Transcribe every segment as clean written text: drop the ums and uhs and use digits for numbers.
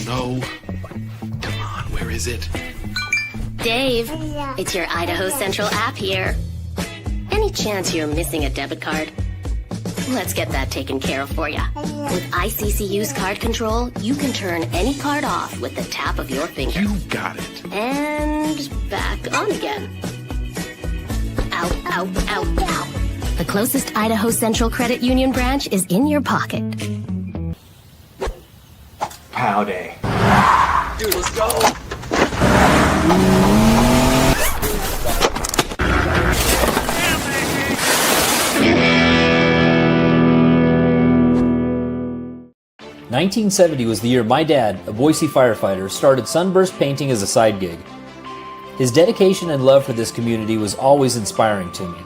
no. Come on, where is it? Dave, it's your Idaho Central app here. Any chance you're missing a debit card? Let's get that taken care of for you. With ICCU's card control, you can turn any card off with the tap of your finger. You got it. And back on again. Out, out, out, out. The closest Idaho Central Credit Union branch is in your pocket. Pow day. Dude, let's go. 1970 was the year my dad, a Boise firefighter, started sunburst painting as a side gig. His dedication and love for this community was always inspiring to me.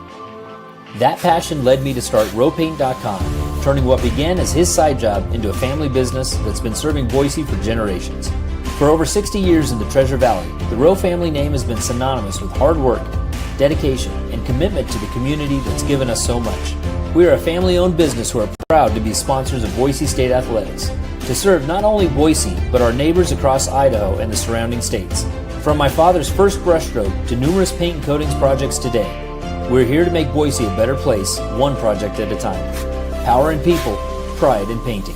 That passion led me to start rowpaint.com, turning what began as his side job into a family business that's been serving Boise for generations. For over 60 years in the Treasure Valley, the Rowe family name has been synonymous with hard work, dedication, and commitment to the community that's given us so much. We are a family-owned business who are proud to be sponsors of Boise State Athletics, to serve not only Boise, but our neighbors across Idaho and the surrounding states. From my father's first brushstroke to numerous paint and coatings projects today, we're here to make Boise a better place, one project at a time. Power in people, pride in painting.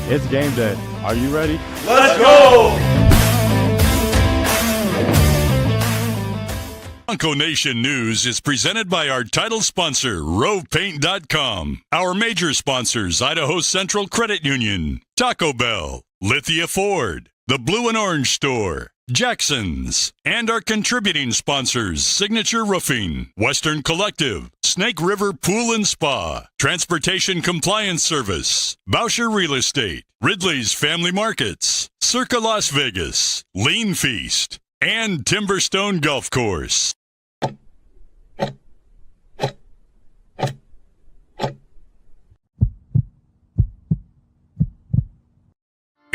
It's game day. Are you ready? Let's go! Bronco Nation News is presented by our title sponsor, RovePaint.com. Our major sponsors, Idaho Central Credit Union, Taco Bell, Lithia Ford, the Blue and Orange Store, Jackson's, and our contributing sponsors, Signature Roofing, Western Collective, Snake River Pool and Spa, Transportation Compliance Service, Bousher Real Estate, Ridley's Family Markets, Circa Las Vegas, Lean Feast, and Timberstone Golf Course.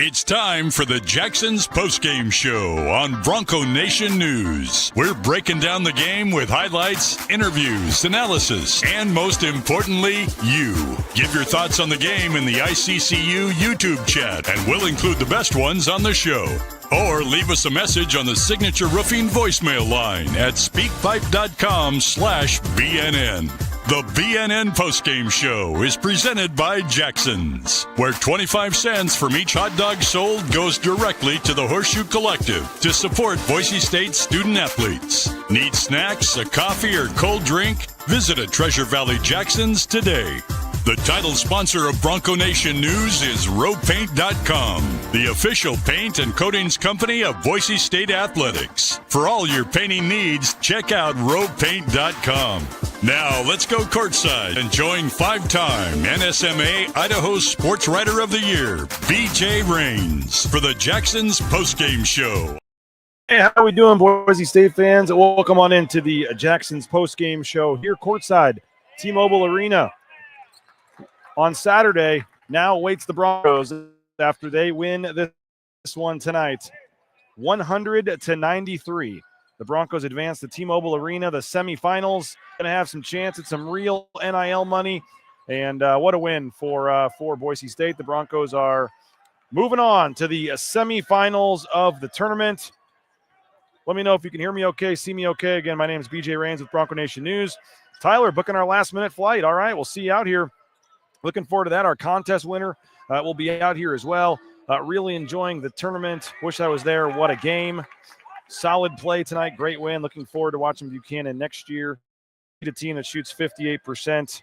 It's time for the Jackson's Postgame Show on Bronco Nation News. We're breaking down the game with highlights, interviews, analysis, and most importantly, you. Give your thoughts on the game in the ICCU YouTube chat, and we'll include the best ones on the show. Or leave us a message on the Signature Roofing voicemail line at speakpipe.com/BNN. The BNN Postgame Show is presented by Jackson's, where 25 cents from each hot dog sold goes directly to the Horseshoe Collective to support Boise State student athletes. Need snacks, a coffee, or cold drink? Visit a Treasure Valley Jackson's today. The title sponsor of Bronco Nation News is RovePaint.com, the official paint and coatings company of Boise State Athletics. For all your painting needs, check out RovePaint.com. Now, let's go courtside and join five-time NSMA Idaho Sports Writer of the Year, BJ Rains, for the Jackson's Postgame Show. Hey, how are we doing, Boise State fans? Welcome on into the Jackson's Postgame Show here courtside, T-Mobile Arena. On Saturday, now awaits the Broncos after they win this one tonight, 100-93. The Broncos advance to T-Mobile Arena, the semifinals. Going to have some chance at some real NIL money, and what a win for Boise State. The Broncos are moving on to the semifinals of the tournament. Let me know if you can hear me okay, see me okay. Again, my name is BJ Rains with Bronco Nation News. Tyler, booking our last-minute flight. All right, we'll see you out here. Looking forward to that. Our contest winner will be out here as well. Really enjoying the tournament. Wish I was there. What a game. Solid play tonight. Great win. Looking forward to watching Buchanan next year. A team that shoots 58%.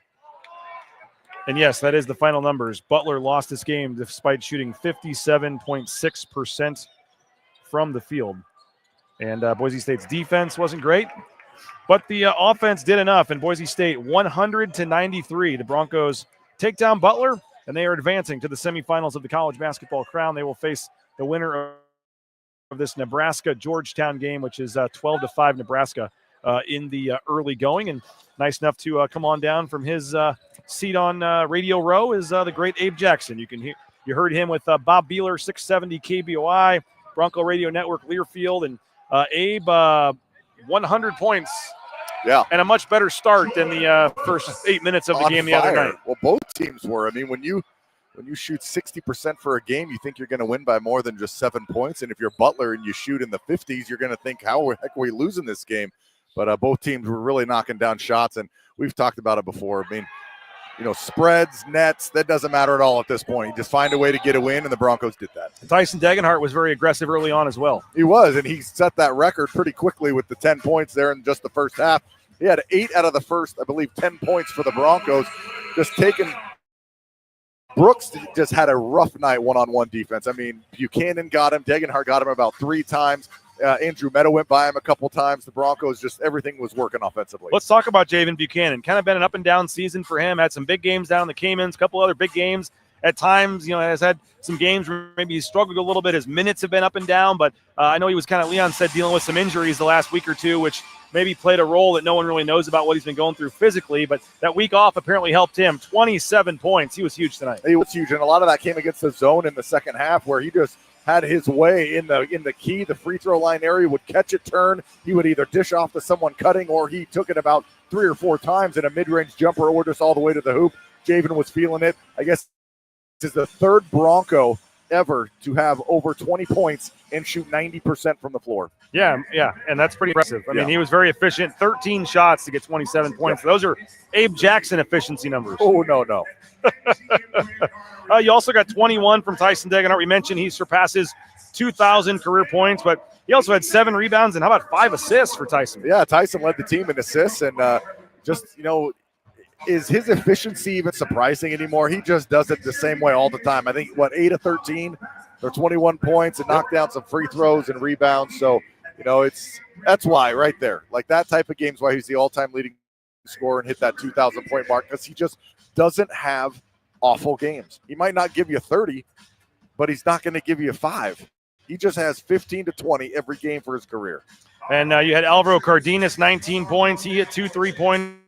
And yes, that is the final numbers. Butler lost this game despite shooting 57.6% from the field. And Boise State's defense wasn't great, but the offense did enough. And Boise State 100-93. The Broncos take down Butler, and they are advancing to the semifinals of the college basketball crown. They will face the winner of this Nebraska-Georgetown game, which is 12-5 Nebraska in the early going. And nice enough to come on down from his seat on Radio Row is the great Abe Jackson. You can You heard him with Bob Beeler, 670 KBOI, Bronco Radio Network, Learfield, and Abe, 100 points. Yeah. And a much better start than the first 8 minutes of the game the other night. Well, both teams were. I mean, when you shoot 60% for a game, you think you're going to win by more than just 7 points. And if you're Butler and you shoot in the 50s, you're going to think, how the heck are we losing this game? But both teams were really knocking down shots, and we've talked about it before. I mean, spreads, nets, that doesn't matter at all at this point. You just find a way to get a win, and the Broncos did that. Tyson Degenhart was very aggressive early on as well. He was, and he set that record pretty quickly with the 10 points there in just the first half. He had 8 out of the first, I believe, 10 points for the Broncos. Just taking – Brooks just had a rough night one-on-one defense. I mean, Buchanan got him. Degenhart got him about 3 times. Andrew Meadow went by him a couple times. The Broncos, just everything was working offensively. Let's talk about Javen Buchanan. Kind of been an up-and-down season for him. Had some big games down in the Caymans, a couple other big games. At times, has had some games where maybe he's struggled a little bit. His minutes have been up and down, but I know he was kind of, Leon said, dealing with some injuries the last week or two, which maybe played a role that no one really knows about what he's been going through physically, but that week off apparently helped him. 27 points. He was huge tonight. He was huge, and a lot of that came against the zone in the second half where he just had his way in the key, the free throw line area, would catch it, turn. He would either dish off to someone cutting, or he took it about 3 or 4 times in a mid-range jumper or just all the way to the hoop. Javen was feeling it. I guess this is the third Bronco ever to have over 20 points and shoot 90% from the floor. Yeah, and that's pretty impressive. I mean, he was very efficient. 13 shots to get 27 points. Those are Abe Jackson efficiency numbers. Oh, no. You also got 21 from Tyson Degenhart. We mentioned he surpasses 2,000 career points, but he also had 7 rebounds and how about 5 assists for Tyson? Yeah, Tyson led the team in assists, and is his efficiency even surprising anymore? He just does it the same way all the time. I think, 8 of 13 or 21 points and knocked down some free throws and rebounds. So, that's why right there. Like that type of game's why he's the all-time leading scorer and hit that 2,000-point mark, because he just doesn't have awful games. He might not give you 30, but he's not going to give you 5. He just has 15 to 20 every game for his career. And you had Alvaro Cardenas, 19 points. He hit 2 3-pointers.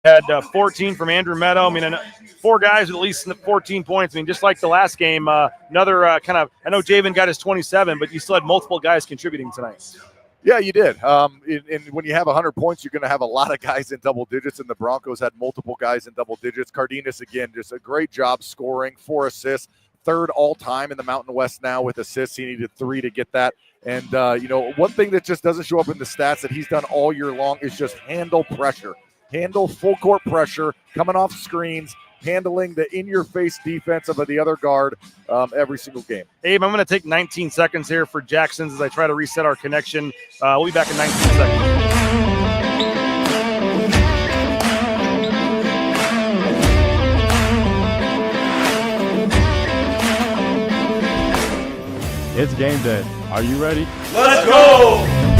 Had 14 from Andrew Meadow. I mean, 4 guys with at least 14 points. I mean, just like the last game, another I know Javen got his 27, but you still had multiple guys contributing tonight. Yeah, you did. And when you have 100 points, you're going to have a lot of guys in double digits, and the Broncos had multiple guys in double digits. Cardenas, again, just a great job scoring, 4 assists, 3rd all-time in the Mountain West now with assists. He needed 3 to get that. And, one thing that just doesn't show up in the stats that he's done all year long is just handle pressure. Handle full court pressure, coming off screens, handling the in-your-face defense of the other guard every single game. Abe, I'm going to take 19 seconds here for Jackson's as I try to reset our connection. We'll be back in 19 seconds. It's game day. Are you ready? Let's go!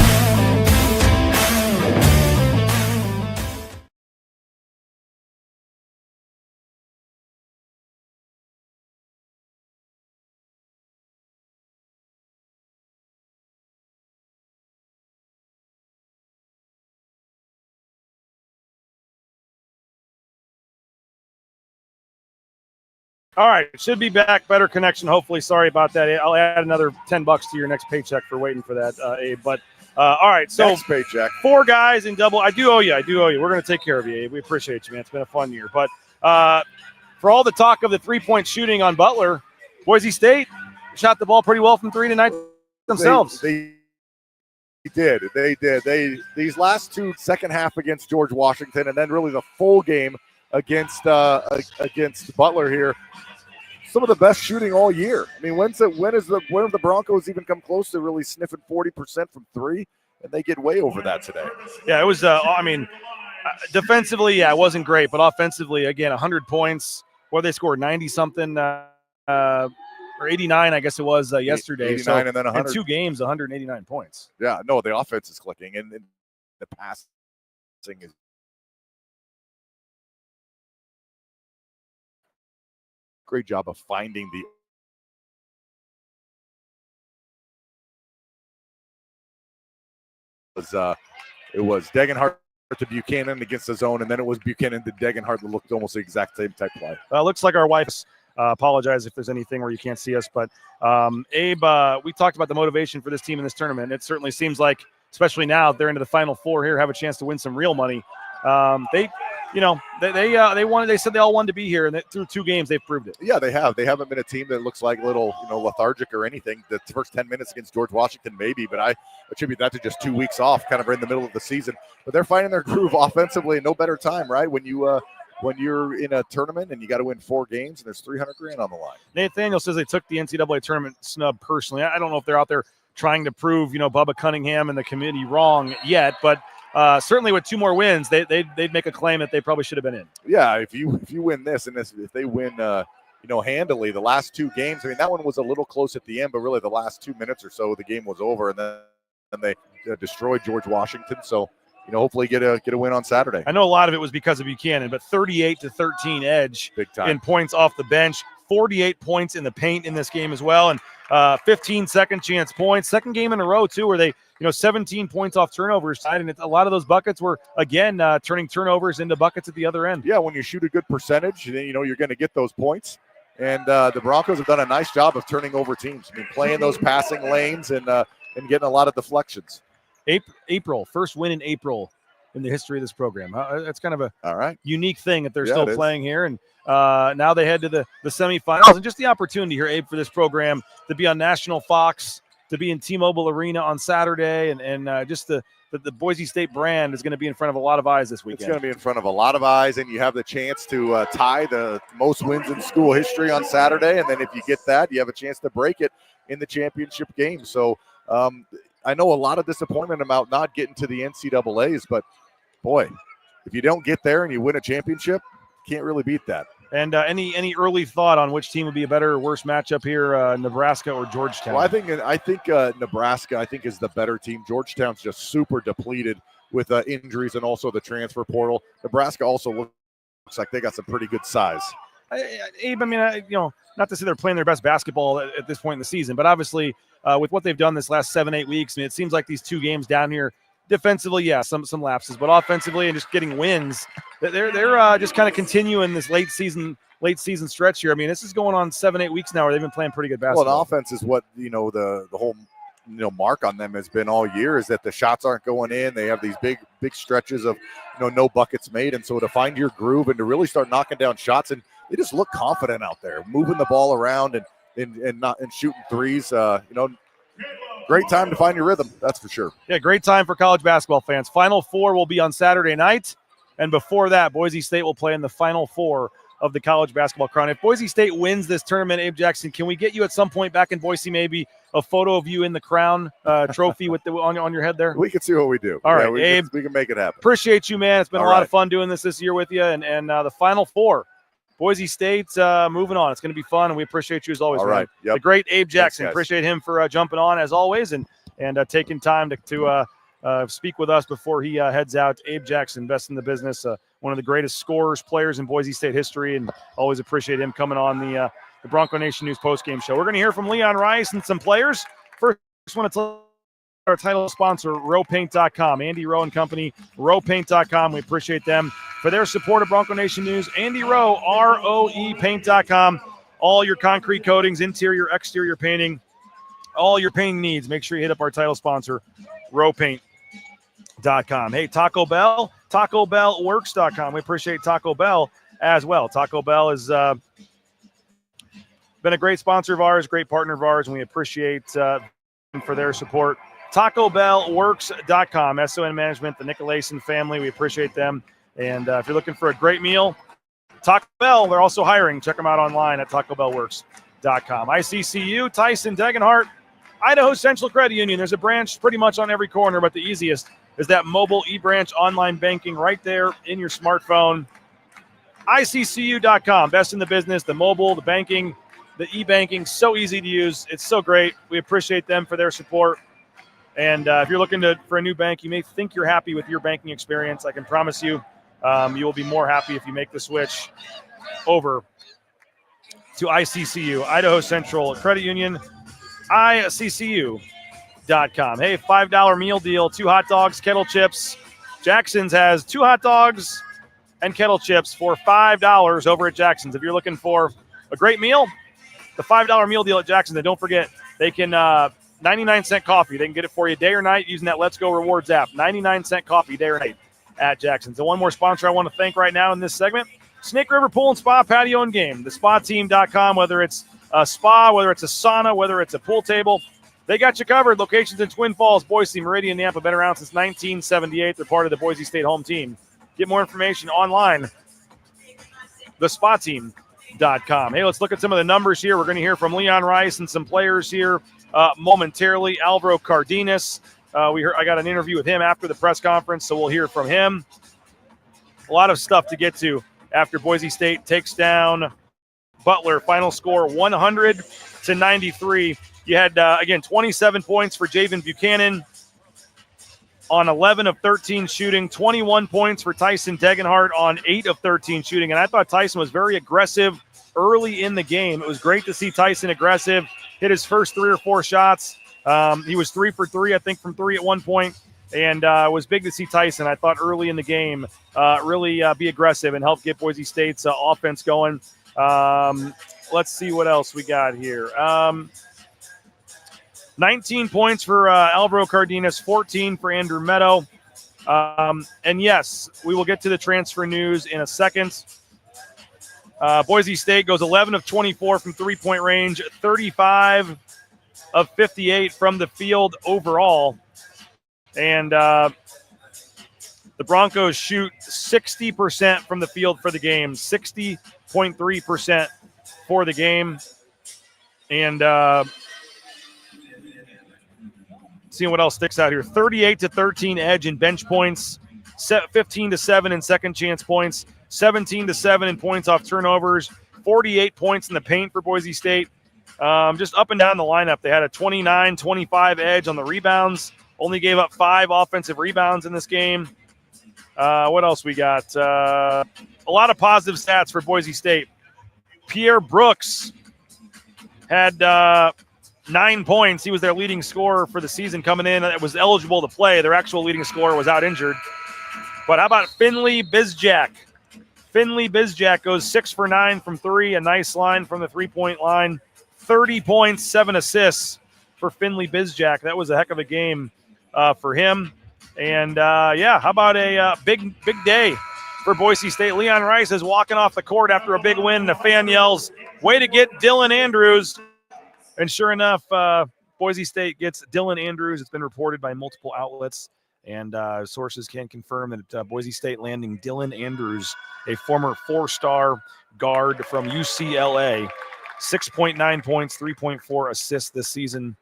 All right, should be back. Better connection, hopefully. Sorry about that. I'll add another $10 to your next paycheck for waiting for that, Abe. But all right, so next paycheck. 4 guys in double. I do owe you. We're going to take care of you, Abe. We appreciate you, man. It's been a fun year. But for all the talk of the 3-point shooting on Butler, Boise State shot the ball pretty well from 3 tonight themselves. They did. These last 2 second half against George Washington, and then really the full game against Butler here. Some of the best shooting all year. I mean, when have the Broncos even come close to really sniffing 40% from 3? And they get way over that today. Yeah, it was. Defensively, it wasn't great, but offensively, again, 100 points. Or they scored 90 something or 89, I guess it was yesterday. 89 so and then 100. in 2 games, 189 points. Yeah, no, the offense is clicking, and the passing is. Great job of finding the it was Degenhart to Buchanan against the zone, and then it was Buchanan to Degenhart that looked almost the exact same type play. Looks like our wife's Apologize if there's anything where you can't see us. But, Abe, we talked about the motivation for this team in this tournament. It certainly seems like, especially now, they're into the Final Four here, have a chance to win some real money. They wanted. They said they all wanted to be here, and through 2 games, they've proved it. Yeah, they have. They haven't been a team that looks like little, lethargic or anything. The first 10 minutes against George Washington, maybe, but I attribute that to just 2 weeks off, kind of in the middle of the season. But they're finding their groove offensively, and no better time, right? When you're in a tournament and you got to win 4 games, and there's $300,000 on the line. Nathaniel says they took the NCAA tournament snub personally. I don't know if they're out there trying to prove, Bubba Cunningham and the committee wrong yet, but certainly with 2 more wins, they'd make a claim that they probably should have been in. Yeah, if you win this, and if they win, handily the last 2 games. I mean, that one was a little close at the end, but really the last 2 minutes or so, the game was over, and then they destroyed George Washington. So, hopefully get a win on Saturday. I know a lot of it was because of Buchanan, but 38-13 edge Big time. In points off the bench, 48 points in the paint in this game as well, and 15 second chance points. Second game in a row too, where they 17 points off turnovers side, and a lot of those buckets were again turning turnovers into buckets at the other end. Yeah, when you shoot a good percentage, then you're going to get those points. And the Broncos have done a nice job of turning over teams. I mean, playing those passing lanes and getting a lot of deflections. April, first win in April in the history of this program. That's kind of a unique thing that they're still playing here. And now they head to the semifinals, and just the opportunity here, Abe, for this program to be on National Fox, to be in T-Mobile Arena on Saturday, and just the Boise State brand is going to be in front of a lot of eyes this weekend. It's going to be in front of a lot of eyes, and you have the chance to tie the most wins in school history on Saturday, and then if you get that, you have a chance to break it in the championship game. So I know a lot of disappointment about not getting to the NCAAs, but boy, if you don't get there and you win a championship, can't really beat that. And any early thought on which team would be a better or worse matchup here, Nebraska or Georgetown? Well, I think Nebraska is the better team. Georgetown's just super depleted with injuries and also the transfer portal. Nebraska also looks like they got some pretty good size. Abe, not to say they're playing their best basketball at this point in the season, but obviously with what they've done this last 7-8 weeks, it seems like these 2 games down here, defensively, some lapses, but offensively and just getting wins, they're just kind of continuing this late season stretch here. I mean, this is going on 7-8 weeks now where they've been playing pretty good basketball. Well, the offense is what the whole mark on them has been all year, is that the shots aren't going in. They have these big stretches of no buckets made, and so to find your groove and to really start knocking down shots, and they just look confident out there, moving the ball around and shooting threes. Great time to find your rhythm, that's for sure. Yeah, great time for college basketball fans. Final Four will be on Saturday night, and before that, Boise State will play in the Final Four of the College Basketball Crown. If Boise State wins this tournament, Abe Jackson, can we get you at some point back in Boise, maybe a photo of you in the Crown trophy with on your head there? We can see what we do. All right, Abe. We can make it happen. Appreciate you, man. It's been a lot of fun doing this year with you, and the Final Four. Boise State moving on. It's going to be fun, and we appreciate you as always. All right. Yep. The great Abe Jackson. Thanks, appreciate him for jumping on as always and taking time to speak with us before he heads out. Abe Jackson, best in the business, one of the greatest scorers, players in Boise State history, and always appreciate him coming on the Bronco Nation News postgame show. We're going to hear from Leon Rice and some players. First, I want to tell our title sponsor, RowPaint.com. Andy Rowe and Company, RowPaint.com. We appreciate them for their support of Bronco Nation News. Andy Rowe, ROEPaint.com. All your concrete coatings, interior, exterior painting, all your painting needs. Make sure you hit up our title sponsor, RowPaint.com. Hey, Taco Bell, TacoBellWorks.com. We appreciate Taco Bell as well. Taco Bell has been a great sponsor of ours, great partner of ours, and we appreciate them for their support. TacoBellWorks.com, SON Management, the Nicolason family. We appreciate them. And if you're looking for a great meal, Taco Bell, they're also hiring. Check them out online at TacoBellWorks.com. ICCU, Tyson, Degenhart, Idaho Central Credit Union. There's a branch pretty much on every corner, but the easiest is that mobile eBranch online banking right there in your smartphone. ICCU.com, best in the business, the mobile, the banking, the e-banking, so easy to use. It's so great. We appreciate them for their support. And if you're looking for a new bank, you may think you're happy with your banking experience. I can promise you, you will be more happy if you make the switch over to ICCU, Idaho Central Credit Union, ICCU.com. Hey, $5 meal deal, 2 hot dogs, kettle chips. Jackson's has 2 hot dogs and kettle chips for $5 over at Jackson's. If you're looking for a great meal, the $5 meal deal at Jackson. And don't forget, they can 99-cent coffee. They can get it for you day or night using that Let's Go Rewards app. 99-cent coffee day or night at Jackson's. And one more sponsor I want to thank right now in this segment, Snake River Pool and Spa Patio and Game. TheSpaTeam.com, whether it's a spa, whether it's a sauna, whether it's a pool table, they got you covered. Locations in Twin Falls, Boise, Meridian, Nampa, been around since 1978. They're part of the Boise State home team. Get more information online, thespateam.com. Hey, let's look at some of the numbers here. We're going to hear from Leon Rice and some players here momentarily. Alvaro Cardenas, I got an interview with him after the press conference, so we'll hear from him. A lot of stuff to get to after Boise State takes down Butler. Final score 100-93. You had, again, 27 points for Javen Buchanan on 11 of 13 shooting, 21 points for Tyson Degenhart on 8 of 13 shooting. And I thought Tyson was very aggressive early in the game. It was great to see Tyson aggressive, hit his first 3 or 4 shots. He was 3 for 3, I think, from 3 at one point. And it was big to see Tyson, I thought, early in the game really be aggressive and help get Boise State's offense going. Let's see what else we got here. 19 points for Alvaro Cardenas, 14 for Andrew Meadow. And yes, we will get to the transfer news in a second. Boise State goes 11 of 24 from three-point range, 35 of 58 from the field overall. And the Broncos shoot 60% from the field for the game, 60.3% for the game. And seeing what else sticks out here. 38-13 edge in bench points, 15-7 in second chance points, 17-7 in points off turnovers, 48 points in the paint for Boise State. Just up and down the lineup. They had a 29-25 edge on the rebounds, only gave up 5 offensive rebounds in this game. What else we got? A lot of positive stats for Boise State. Pierre Brooks had 9 points. He was their leading scorer for the season coming in. It was eligible to play. Their actual leading scorer was out injured. But how about Finley Bizjack? Finley Bizjack goes 6 for 9 from 3. A nice line from the three-point line. 30 points, 7 assists for Finley Bizjack. That was a heck of a game for him. And, how about a big day for Boise State? Leon Rice is walking off the court after a big win, and the fan yells, "Way to get Dylan Andrews." And sure enough, Boise State gets Dylan Andrews. It's been reported by multiple outlets, and sources can confirm that Boise State landing Dylan Andrews, a former 4-star guard from UCLA, 6.9 points, 3.4 assists this season.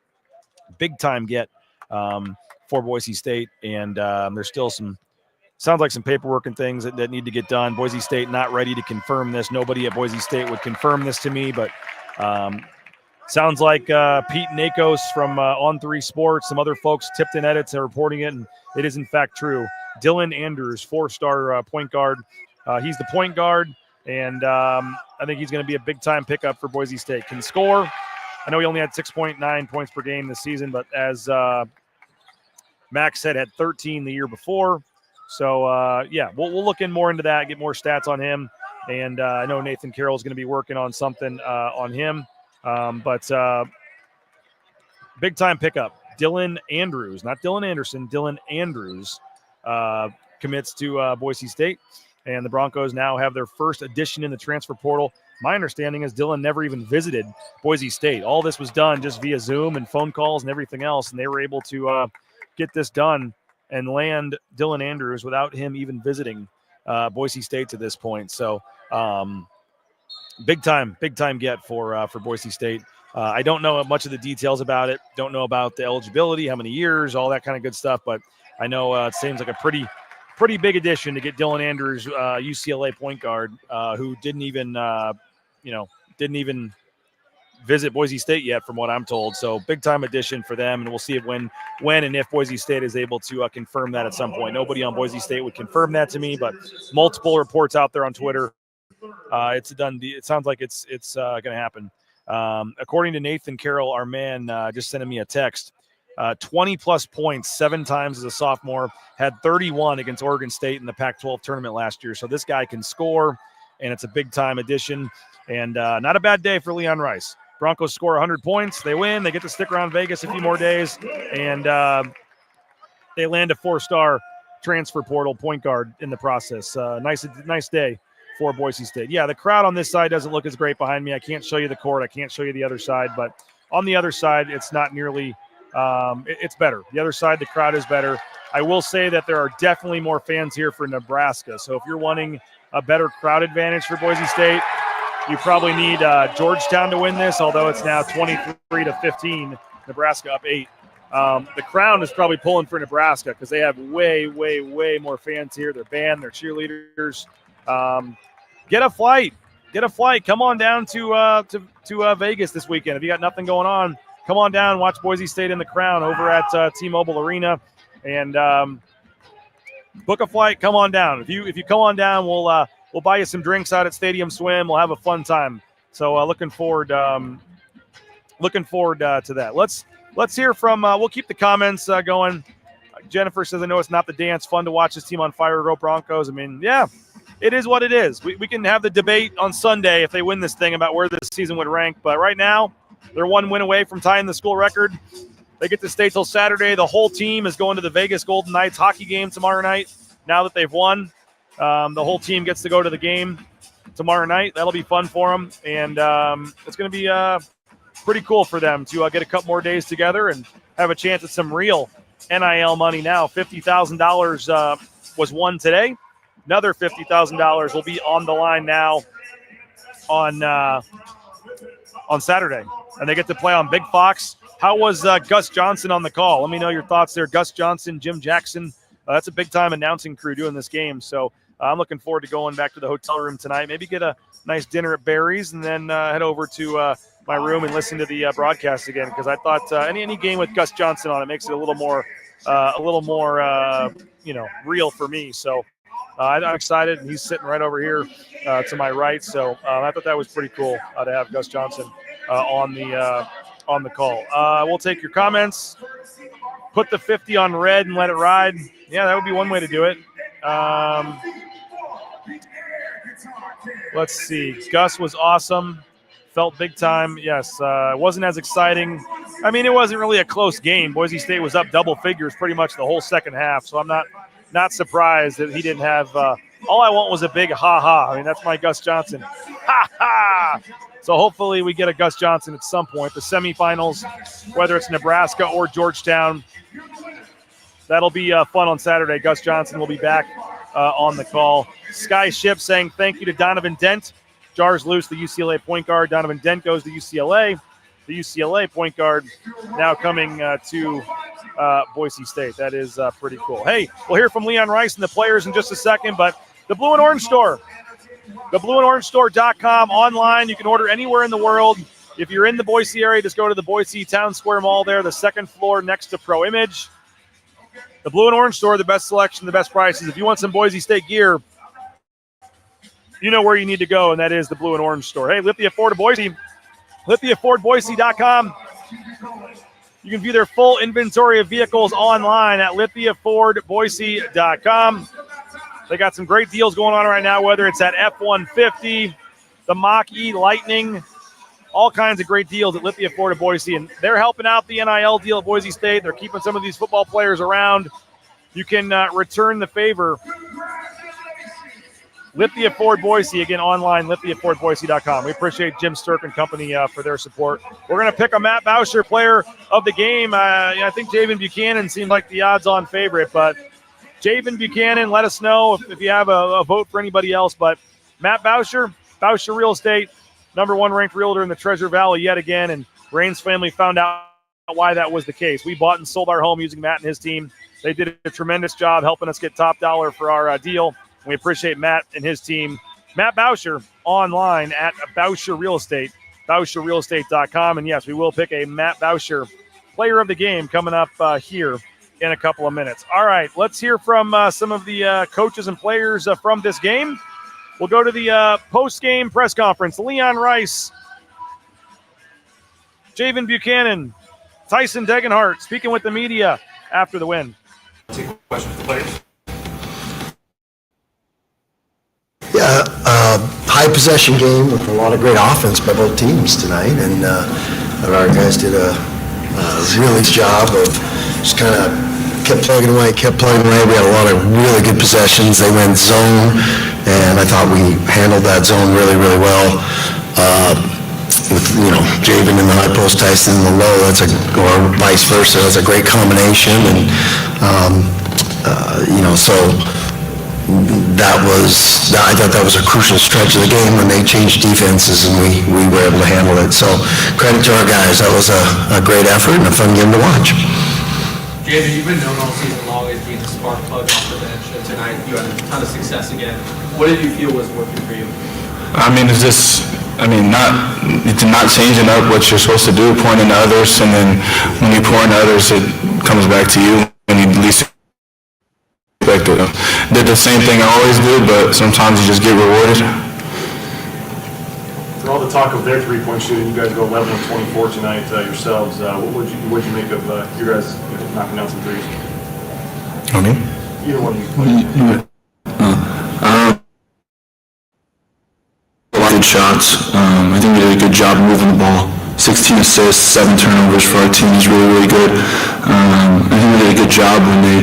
Big-time get for Boise State, and there's still sounds like some paperwork and things that need to get done. Boise State not ready to confirm this. Nobody at Boise State would confirm this to me, but sounds like Pete Nakos from On3 Sports, some other folks tipped in edits and reporting it, and it is in fact true. Dylan Andrews, 4-star point guard. He's the point guard, and I think he's going to be a big-time pickup for Boise State. Can score. I know he only had 6.9 points per game this season, but as Max said, had 13 the year before. So, we'll look in more into that, get more stats on him. And I know Nathan Carroll is going to be working on something on him. But big-time pickup. Dylan Andrews, not Dylan Anderson, Dylan Andrews commits to Boise State. And the Broncos now have their first addition in the transfer portal. My understanding is Dylan never even visited Boise State. All this was done just via Zoom and phone calls and everything else, and they were able to get this done and land Dylan Andrews without him even visiting Boise State to this point. So big time get for Boise State. I don't know much of the details about it. Don't know about the eligibility, how many years, all that kind of good stuff. But I know it seems like a pretty big addition to get Dylan Andrews, UCLA point guard, who didn't even visit Boise State yet, from what I'm told. So big time addition for them, and we'll see if when and if Boise State is able to confirm that at some point. Nobody on Boise State would confirm that to me, but multiple reports out there on Twitter. It's a done deal. It sounds like it's going to happen. According to Nathan Carroll, our man, just sending me a text. 20-plus points 7 times as a sophomore, had 31 against Oregon State in the Pac-12 tournament last year. So this guy can score. and it's a big-time addition. And not a bad day for Leon Rice. Broncos score 100 points. They win. They get to stick around Vegas a few more days, and they land a 4-star transfer portal point guard in the process. Nice day for Boise State. Yeah, the crowd on this side doesn't look as great behind me. I can't show you the court. I can't show you the other side, but on the other side, it's not nearly it's better. The other side, the crowd is better. I will say that there are definitely more fans here for Nebraska. So if you're wanting a better crowd advantage for Boise State, you probably need Georgetown to win this, although it's now 23-15, Nebraska up 8. The crowd is probably pulling for Nebraska because they have way, way, way more fans here. Their band, their cheerleaders. Get a flight. Come on down to Vegas this weekend. If you got nothing going on, come on down, watch Boise State in the Crown over at T-Mobile Arena, and book a flight. Come on down. If you come on down, we'll buy you some drinks out at Stadium Swim. We'll have a fun time. So looking forward to that. Let's hear from. We'll keep the comments going. Jennifer says, "I know it's not the dance. Fun to watch this team on fire. Go Broncos." I mean, yeah. It is what it is. We can have the debate on Sunday if they win this thing about where this season would rank. But right now, they're 1 win away from tying the school record. They get to stay till Saturday. The whole team is going to the Vegas Golden Knights hockey game tomorrow night. Now that they've won, the whole team gets to go to the game tomorrow night. That'll be fun for them. And it's going to be pretty cool for them to get a couple more days together and have a chance at some real NIL money now. $50,000 was won today. Another $50,000 will be on the line now on Saturday, and they get to play on Big Fox. How was Gus Johnson on the call? Let me know your thoughts there. Gus Johnson, Jim Jackson. That's a big-time announcing crew doing this game. So I'm looking forward to going back to the hotel room tonight. Maybe get a nice dinner at Barry's, and then head over to my room and listen to the broadcast again. Because I thought any game with Gus Johnson on it makes it a little more real for me. So. I'm excited, and he's sitting right over here to my right. So I thought that was pretty cool to have Gus Johnson on the call. We'll take your comments. Put the 50 on red and let it ride. Yeah, that would be one way to do it. Let's see. Gus was awesome. Felt big time. Yes, it wasn't as exciting. I mean, it wasn't really a close game. Boise State was up double figures pretty much the whole second half. So I'm not surprised that he didn't have all I want was a big ha-ha. I mean, that's my Gus Johnson. Ha-ha! So hopefully we get a Gus Johnson at some point. The semifinals, whether it's Nebraska or Georgetown, that'll be fun on Saturday. Gus Johnson will be back on the call. Sky Ship saying thank you to Donovan Dent. Jars loose, the UCLA point guard. Donovan Dent goes to UCLA. The UCLA point guard now coming to Boise State. That is pretty cool. Hey, we'll hear from Leon Rice and the players in just a second, but the Blue and Orange Store, theblueandorangestore.com online. You can order anywhere in the world. If you're in the Boise area, just go to the Boise Town Square Mall there, the second floor next to Pro Image. The Blue and Orange Store, the best selection, the best prices. If you want some Boise State gear, you know where you need to go, and that is the Blue and Orange Store. Hey, Lithia Ford of Boise, lithiafordboise.com. You can view their full inventory of vehicles online at lithiafordboise.com. They got some great deals going on right now, whether it's at F-150, the Mach-E Lightning, all kinds of great deals at Lithia Ford of Boise. And they're helping out the NIL deal at Boise State. They're keeping some of these football players around. You can return the favor. Lithia Ford Boise, again, online, lithiafordboise.com. We appreciate Jim Sturk and company for their support. We're going to pick a Matt Bowsher player of the game. I think Javen Buchanan seemed like the odds-on favorite, but Javen Buchanan, let us know if you have a vote for anybody else. But Matt Bowsher, Bowsher Real Estate, #1 ranked realtor in the Treasure Valley yet again, and Rain's family found out why that was the case. We bought and sold our home using Matt and his team. They did a tremendous job helping us get top dollar for our deal. We appreciate Matt and his team. Matt Bowsher online at Bowsher Real Estate, BowsherRealEstate.com. And yes, we will pick a Matt Bowsher player of the game coming up here in a couple of minutes. All right, let's hear from some of the coaches and players from this game. We'll go to the post-game press conference. Leon Rice, Javen Buchanan, Tyson Degenhart speaking with the media after the win. Take questions from the players. Yeah, high possession game with a lot of great offense by both teams tonight, and our guys did a really good job of just kind of kept plugging away. We had a lot of really good possessions. They went zone, and I thought we handled that zone really, really well. With, Javen in the high post, Tyson in the low, or vice versa, that's a great combination, and, so I thought that was a crucial stretch of the game when they changed defenses and we were able to handle it. So credit to our guys. That was a great effort and a fun game to watch. Javen, you've been known all season long as being the spark plug off the bench, and tonight you had a ton of success again. What did you feel was working for you? Not changing up what you're supposed to do, pointing to others, and then when you point to others, it comes back to you when you least expect it. Did the same thing I always do, but sometimes you just get rewarded. For all the talk of their three-point shooting, you guys go 11 of 24 tonight yourselves. What would you make of you guys knocking down some threes? Either one of you. Good shots. I think we did a good job moving the ball. 16 assists, 7 turnovers for our team is really, really good. I think we did a good job when they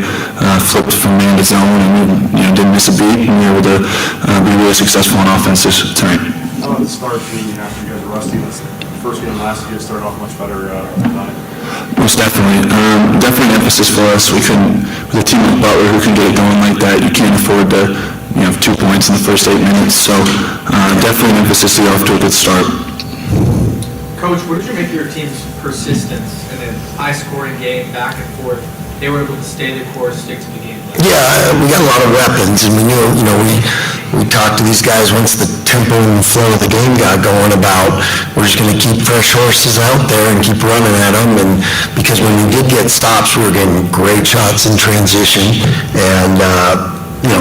flipped from man to zone and we didn't miss a beat, and we were able to be really successful on offense tonight. How about the start meeting after you guys were rusty? This first game last year started off much better tonight. Most definitely. Definitely an emphasis for us. We couldn't, with a team like Butler who can get it going like that, you can't afford to have 2 points in the first 8 minutes. So definitely an emphasis to get off to a good start. Coach, what did you make of your team's persistence in a high-scoring game, back and forth? They were able to stay the course, stick to the game. Yeah, we got a lot of weapons, and we knew, we talked to these guys once the tempo and flow of the game got going about we're just going to keep fresh horses out there and keep running at them, and because when we did get stops, we were getting great shots in transition, and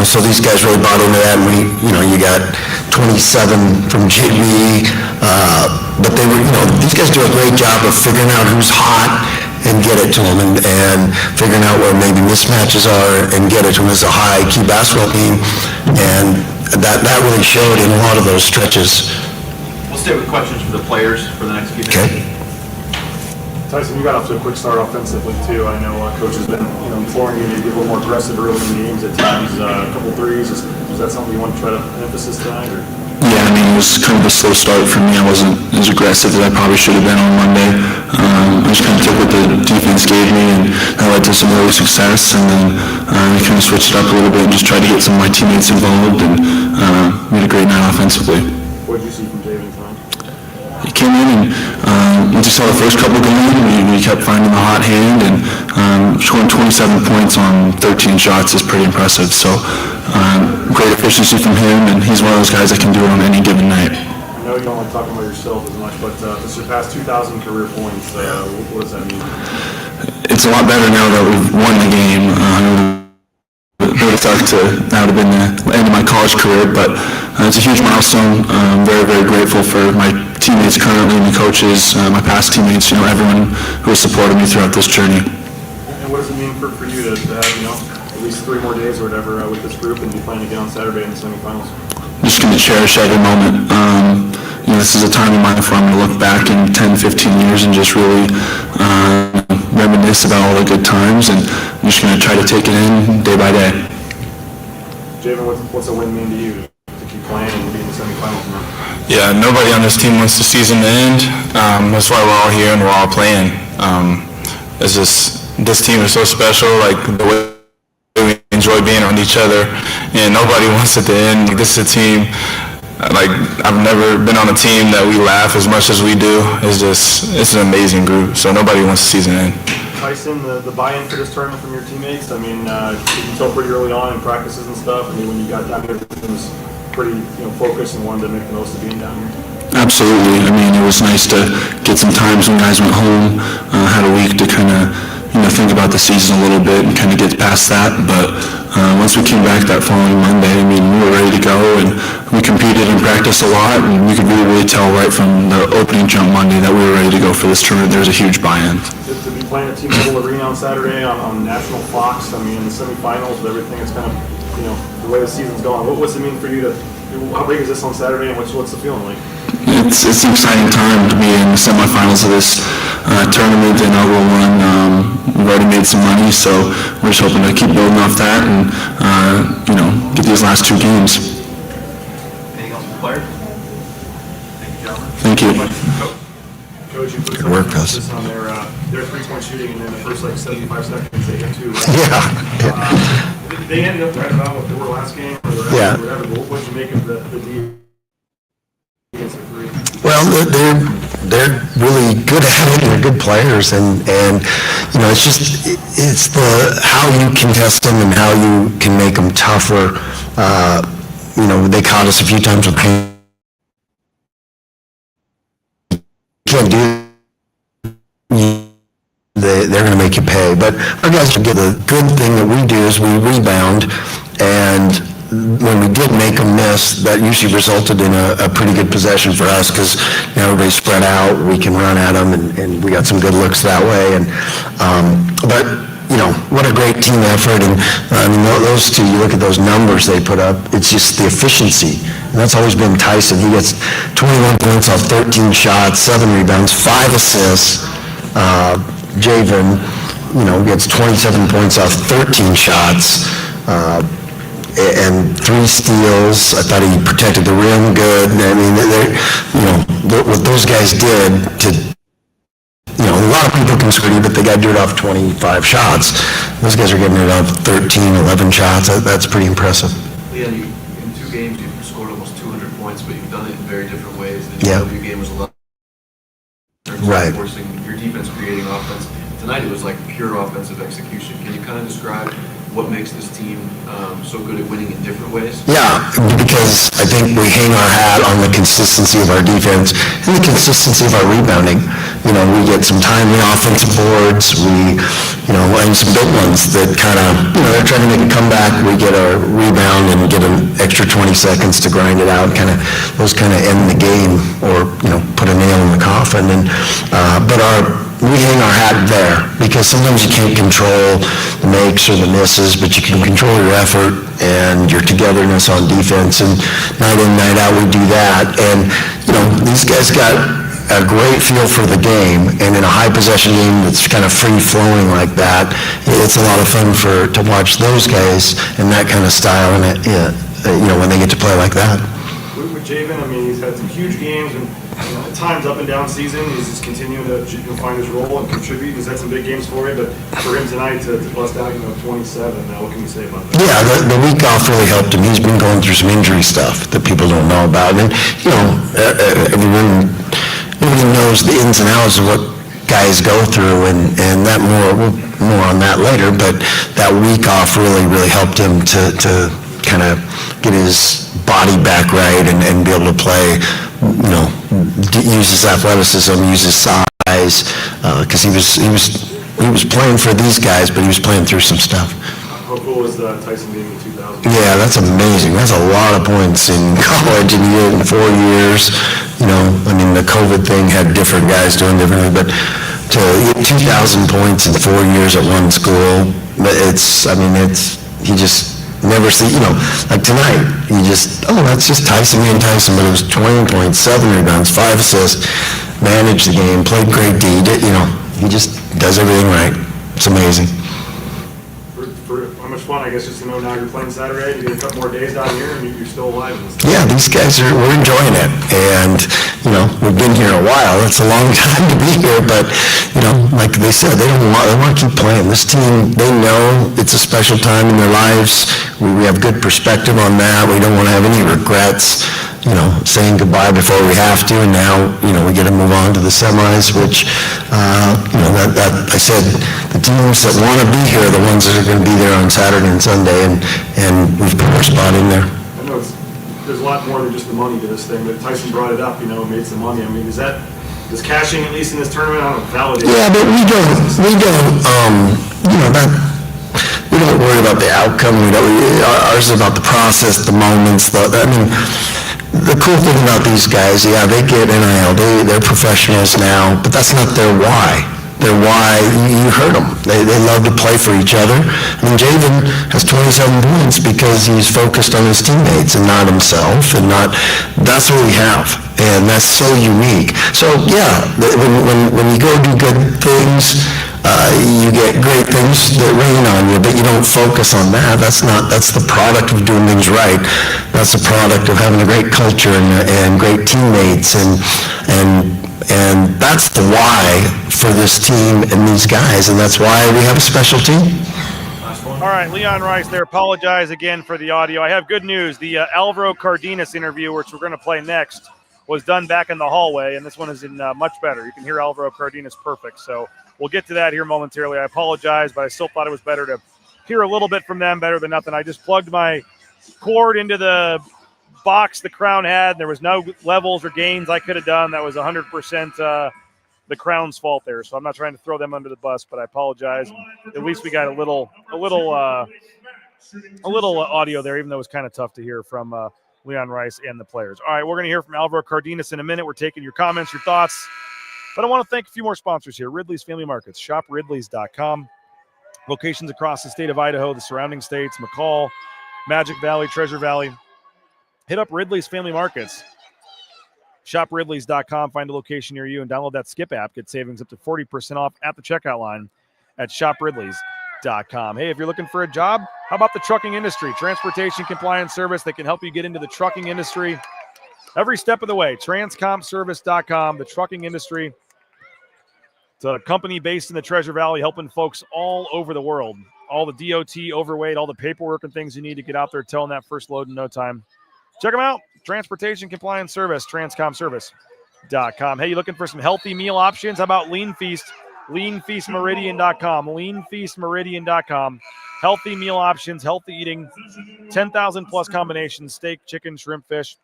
so these guys really bought into that, and you got 27 from JB, but they were, these guys do a great job of figuring out who's hot and get it to them, and figuring out where maybe mismatches are and get it to them as a high key basketball team, and that really showed in a lot of those stretches. We'll stay with questions for the players for the next few minutes. Okay. Tyson, you got off to a quick start offensively too. I know Coach has been imploring you to get a little more aggressive early in games at times. A couple threes. Is that something you want to try to emphasis tonight? Or? Yeah, it was kind of a slow start for me. I wasn't as aggressive as I probably should have been on Monday. I just kind of took what the defense gave me, and that led to some early success. And then we kind of switched it up a little bit and just tried to get some of my teammates involved, and we had a great night offensively. What did you see from Javen tonight? He came in and we just saw the first couple go in. We kept finding the hot hand, and scoring 27 points on 13 shots is pretty impressive. So great efficiency from him, and he's one of those guys that can do it on any given night. I know you don't like talking about yourself as much, but to surpass 2,000 career points, what does that mean? It's a lot better now that we've won the game. It would have sucked that would have been the end of my college career, but it's a huge milestone. I'm very, very grateful for my teammates currently, my coaches, my past teammates, everyone who has supported me throughout this journey. And what does it mean for you to have, at least 3 more days or whatever with this group and be playing again on Saturday in the semifinals? I'm just going to cherish every moment. This is a time in my life where I'm going to look back in 10, 15 years and just really reminisce about all the good times, and I'm just going to try to take it in day by day. Javen, what's a win mean to you to keep playing and be in the semifinals now? Yeah, nobody on this team wants the season to end. That's why we're all here and we're all playing. This team is so special, like the way we enjoy being around each other, and nobody wants it to end. This is a team, I've never been on a team that we laugh as much as we do. It's an amazing group, so nobody wants the season to end. Tyson, the buy-in for this tournament from your teammates, you can tell pretty early on in practices and stuff. When you got down here, it was pretty focused and wanted to make the most of being down here. Absolutely. It was nice to get some times when guys went home, had a week to kind of think about the season a little bit and kind of get past that. But once we came back that following Monday, we were ready to go, and we competed and practiced a lot, and we could really tell right from the opening jump Monday that we were ready to go for this tournament. There's a huge buy-in. To be playing at T-Mobile Arena on Saturday on National Fox, in the semifinals with everything that's kind of the way the season's gone. What's it mean for you how big is this on Saturday, and what's the feeling like? It's an exciting time to be in the semifinals of this tournament, the inaugural one. We've already made some money, so we're just hoping to keep building off that and get these last 2 games. Anything else for players? Thank you, gentlemen. Thank you. Coach, you put Good work, Gus. this on their 3-point shooting, and then the first 75 seconds they hit 2. Right? Yeah. They ended up right about what they were last game or whatever. But what did you make of the defensive 3? Well, they're really good at it. They're good players, and it's the how you contest them and how you can make them tougher. They caught us a few times with pain. Can't do. They're going to make you pay. But our guys get the good thing that we do is we rebound, and when we did make them miss, that usually resulted in a pretty good possession for us because everybody's spread out. We can run at them, and we got some good looks that way. And but what a great team effort. And those two, you look at those numbers they put up, it's just the efficiency. And that's always been Tyson. He gets 21 points off 13 shots, 7 rebounds, 5 assists. Javen, gets 27 points off 13 shots, and 3 steals. I thought he protected the rim good. I mean, what those guys did a lot of people can score, but they got to do it off 25 shots. Those guys are getting it off 13, 11 shots. That's pretty impressive. Leon, in 2 games, you've scored almost 200 points, but you've done it in very different ways. Yeah. Your game was a lot. Right. Forcing your defense creating offense. Tonight it was like pure offensive execution. Can you kind of describe what makes this team so good at winning in different ways? Yeah, because I think we hang our hat on the consistency of our defense and the consistency of our rebounding. We get some timely offensive boards. We, and some big ones that kind of, they're trying to make a comeback. We get a rebound and get an extra 20 seconds to grind it out. Those kind of end the game or, put a nail in the coffin. And but we hang our hat there because sometimes you can't control the makes or the misses, but you can control your effort and your togetherness on defense. And night in, night out, we do that. And, these guys got a great feel for the game, and in a high possession game that's kind of free flowing like that, it's a lot of fun to watch those guys and that kind of style in it, when they get to play like that. With Javen, he's had some huge games, and at times up and down season, he's just continuing to find his role and contribute. He's had some big games for you, but for him tonight to bust out, 27. What can you say about that? Yeah, the week off really helped him. He's been going through some injury stuff that people don't know about, and everyone knows the ins and outs of what guys go through, and that more on that later. But that week off really helped him to kind of get his body back right and be able to play. Use his athleticism, use his size, because he was playing for these guys, but he was playing through some stuff. How cool was Tyson being in 2000? Yeah, that's amazing. That's a lot of points in college, and he did it in 4 years. The COVID thing had different guys doing differently, but to get 2,000 points in 4 years at one school, he just never see, like tonight, that's just Tyson being Tyson, but it was 20 points, 7 rebounds, 5 assists, managed the game, played great D, he just does everything right. It's amazing. How much fun, I guess, just to know now you're playing Saturday, you get a couple more days down here, and you're still alive in this game. Yeah, these guys we're enjoying it, and, we've been here a while. It's a long time to be here, but, like they said, they want to keep playing. This team, they know it's a special time in their lives. We have good perspective on that. We don't want to have any regrets, saying goodbye before we have to, and now, we get to move on to the semis, which, that I said, the teams that want to be here are the ones that are going to be there on Saturday and Sunday, and we've put our spot in there. I know there's a lot more than just the money to this thing, but Tyson brought it up, made some money. Does cashing, at least in this tournament, validate? Yeah, but we don't worry about the outcome. Ours is about the process, the moments. The cool thing about these guys, they get NIL. They're professionals now, but that's not their why. their why. You heard them. They love to play for each other. I mean, Javen has 27 points because he's focused on his teammates and not himself, and that's what we have, and that's so unique. So yeah, when you go do good things, you get great things that rain on you, but you don't focus on that. That's the product of doing things right. That's the product of having a great culture and great teammates, and that's the why for this team and these guys, and that's why we have a special team. All right, Leon Rice there. Apologize again for the audio. I have good news. The Alvaro Cardenas interview, which we're going to play next, was done back in the hallway, and this one is in much better. You can hear Alvaro Cardenas perfect, so we'll get to that here momentarily. I apologize, but I still thought it was better to hear a little bit from them, better than nothing. I just plugged my cord into the box the Crown had, and there was no levels or gains I could have done. That was 100% the Crown's fault there, so I'm not trying to throw them under the bus, but I apologize. At least we got a little audio there, even though it was kind of tough to hear from Leon Rice and the players. All right, we're going to hear from Alvaro Cardenas in a minute. We're taking your comments, your thoughts. But I want to thank a few more sponsors here. Ridley's Family Markets, shopridleys.com. Locations across the state of Idaho, the surrounding states, McCall, Magic Valley, Treasure Valley. Hit up Ridley's Family Markets. ShopRidleys.com. Find a location near you and download that Skip app. Get savings up to 40% off at the checkout line at ShopRidleys.com. Hey, if you're looking for a job, how about the trucking industry? Transportation compliance service that can help you get into the trucking industry every step of the way. Transcompservice.com, the trucking industry. It's a company based in the Treasure Valley helping folks all over the world. All the DOT, overweight, all the paperwork and things you need to get out there towing that first load in no time. Check them out. Transportation Compliance Service, transcompservice.com. Hey, you looking for some healthy meal options? How about Lean Feast? LeanFeastMeridian.com. LeanFeastMeridian.com. Healthy meal options, healthy eating, 10,000 plus combinations, steak, chicken, shrimp, fish.